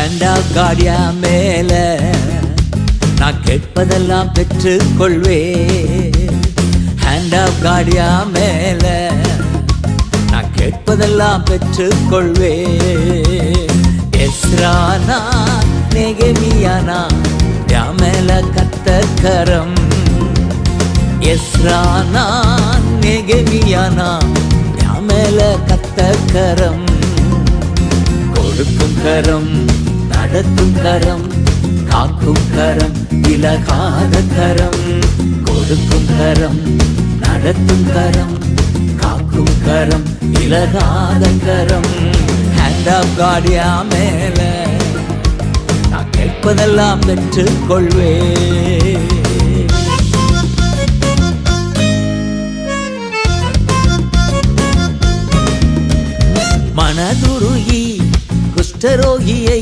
Hand of காடியா மேல நான் கேட்பதெல்லாம் பெற்றுக் கொள்வேன். ஹேண்ட் ஆஃப் காடியா மேல நான் கேட்பதெல்லாம் பெற்றுக் கொள்வேன். எஸ்ரானா நெகமியானா என் மேல கர்த்தர் கரம். எஸ்ரானா நெகமியானா என் மேல கர்த்தர் கரம். கொடுக்கும் கரம், நடத்தும் கரம், காக்கும் கரம், விலகாத கரம். கொடுக்கும் கரம், நடத்தும் கரம், காக்கும் கரம், விலகாத கரம். ஹேண்ட் ஆஃப் காடியா மேல நான் கேட்பதெல்லாம் பெற்றுக் கொள்வேன். மனதுருகி குஷ்டரோகியை